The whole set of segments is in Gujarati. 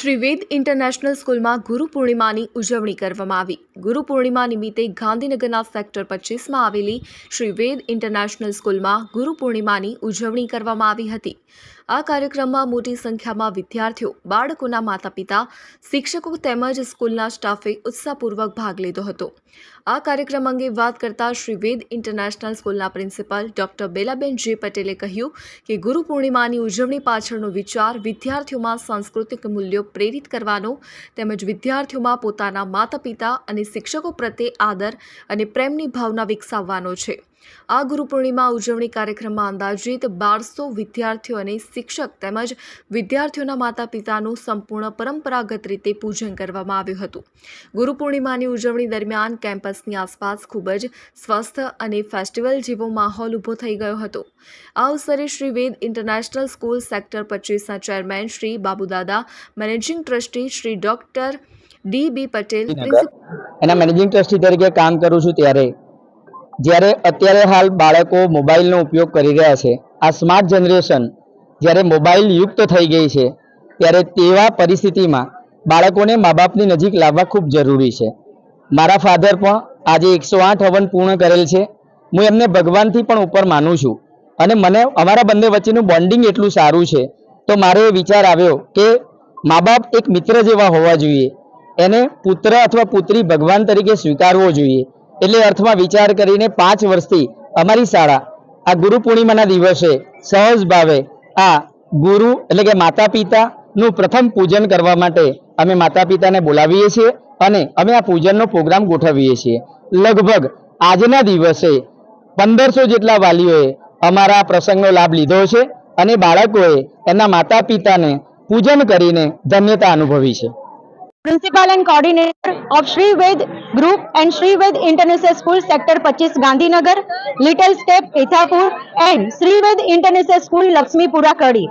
શ્રી વેદ ઇન્ટરનેશનલ સ્કૂલમાં ગુરુ પૂર્ણિમાની ઉજવણી કરવામાં આવી। ગુરુ પૂર્ણિમા નિમિત્તે ગાંધીનગરના સેક્ટર 25માં આવેલી શ્રી વેદ ઇન્ટરનેશનલ સ્કૂલમાં ગુરુ પૂર્ણિમાની ઉજવણી કરવામાં આવી હતી। આ કાર્યક્રમમાં મોટી સંખ્યામાં વિદ્યાર્થીઓ, બાળકોના માતા-પિતા, શિક્ષકો તેમજ સ્કૂલના સ્ટાફે ઉત્સાહપૂર્વક ભાગ લીધો હતો। આ કાર્યક્રમ અંગે વાત કરતા શ્રી વેદ ઇન્ટરનેશનલ સ્કૂલના પ્રિન્સિપાલ ડોક્ટર બેલાબેન જે પટેલે કહ્યું કે ગુરુ પૂર્ણિમાની ઉજવણી પાછળનો વિચાર વિદ્યાર્થીઓમાં સાંસ્કૃતિક મૂલ્યો પ્રેરિત કરવાનો તેમજ વિદ્યાર્થીઓમાં પોતાના માતા-પિતા અને શિક્ષકો પ્રત્યે આદર અને પ્રેમની ભાવના વિકસાવવાનો છે। આ ગુરુ પૂર્ણિમા ઉજવણી કાર્યક્રમમાં અંદાજિત 1200 વિદ્યાર્થીઓ અને શિક્ષક તેમજ વિદ્યાર્થીઓના માતા-પિતાનું સંપૂર્ણ પરંપરાગત રીતે પૂજન કરવામાં આવ્યું હતું। ગુરુ પૂર્ણિમાની ઉજવણી દરમિયાન કેમ્પસની આસપાસ ખૂબ જ સ્વસ્થ અને ફેસ્ટિવલ જેવો માહોલ ઊભો થઈ ગયો હતો। આ અવસરે Shri Ved international school sector 25ના chairman Shri Babudada, managing trustee Shri doctor D B. Patel, એના મેનેજિંગ ટ્રસ્ટી તરીકે કામ કરું છું જ્યારે અત્યારે હાલ બાળકો મોબાઈલનો ઉપયોગ કરી રહ્યા છે। આ સ્માર્ટ જનરેશન જ્યારે મોબાઈલ યુક્ત થઈ ગઈ છે ત્યારે તેવા પરિસ્થિતિમાં બાળકોને મા બાપની નજીક લાવવા ખૂબ જરૂરી છે। મારા ફાધર પણ આજે 108 હવન પૂર્ણ કરેલ છે। હું એમને ભગવાનથી પણ ઉપર માનું છું અને મને અમારા બંને વચ્ચેનું બોન્ડિંગ એટલું સારું છે તો મારે વિચાર આવ્યો કે મા બાપ એક મિત્ર જેવા હોવા જોઈએ, એને પુત્ર અથવા પુત્રી ભગવાન તરીકે સ્વીકારવો જોઈએ। એટલે અર્થમાં વિચાર કરીને 5 વર્ષથી અમારી શાળા આ ગુરુ પૂર્ણિમાના દિવસે સહજ ભાવે આ ગુરુ એટલે કે માતા પિતાનું પ્રથમ પૂજન કરવા માટે અમે માતા પિતાને બોલાવીએ છીએ અને અમે આ પૂજનનો પ્રોગ્રામ ગોઠવીએ છીએ। લગભગ આજના દિવસે 1500 જેટલા વાલીઓએ અમારા પ્રસંગનો લાભ લીધો છે અને બાળકોએ એમના માતા પિતાને પૂજન કરીને ધન્યતા અનુભવી છે। Principal and coordinator of Sri Ved Group and Sri Ved International School Sector 25 Gandhinagar, Little Step Ethapur and Sri Ved International School Lakshmipura Kadi।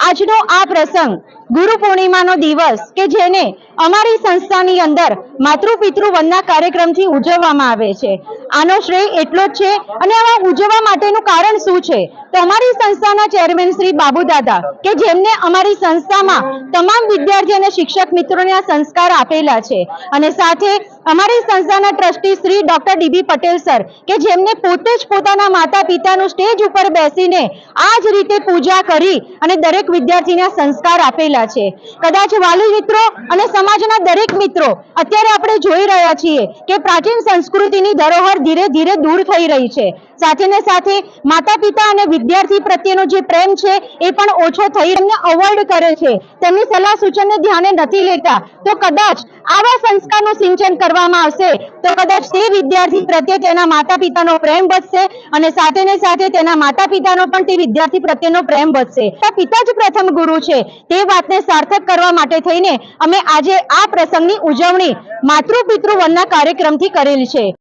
આજનો આ પ્રસંગ ગુરુ પૂર્ણિમાનો દિવસ કે જેને અમારી સંસ્થાની અંદર માતૃપિતૃ વંદના કાર્યક્રમથી ઉજવવામાં આવે છે, આનો શ્રેય એટલો જ છે અને આવા ઉજવવા માટેનું કારણ શું છે તો અમારી સંસ્થાના ચેરમેન શ્રી બાબુદાદા કે જેમને અમારી સંસ્થામાં તમામ વિદ્યાર્થી અને શિક્ષક મિત્રોને આ સંસ્કાર આપેલા છે અને સાથે અમારી સંસ્થાના trustee Shri doctor D B. Patel sir કે જેમને પોતે જ પોતાના માતા પિતાનું સ્ટેજ ઉપર બેસીને આ જ રીતે પૂજા કરી અને દરેક વિદ્યાર્થીને સંસ્કાર આપેલા છે। કદાચ વાલી મિત્રો અને સમાજના દરેક મિત્રો અત્યારે આપણે જોઈ રહ્યા છીએ કે પ્રાચીન સંસ્કૃતિની ધરોહર ધીરે ધીરે દૂર થઈ રહી છે। સાથે ને સાથે માતા પિતા અને વિદ્યાર્થી પ્રત્યેનો જે પ્રેમ છે એ પણ ઓછો થઈ એમને અવોઇડ કરે છે, તેમની સલાહ સૂચનને ધ્યાને નથી લેતા। તો કદાચ આવા સંસ્કારનું સિંચન કરવામાં આવશે તો કદાચ તે વિદ્યાર્થી પ્રત્યે તેના માતા પિતાનો પ્રેમ વધશે અને સાથે ને સાથે તેના માતા પિતાનો પણ તે વિદ્યાર્થી પ્રત્યેનો પ્રેમ વધશે। પિતા જ પ્રથમ ગુરુ છે તે વાતને સાર્થક કરવા માટે થઈને અમે આજે આ પ્રસંગની ઉજવણી માતૃપિતૃ વંદના કાર્યક્રમથી કરેલ છે।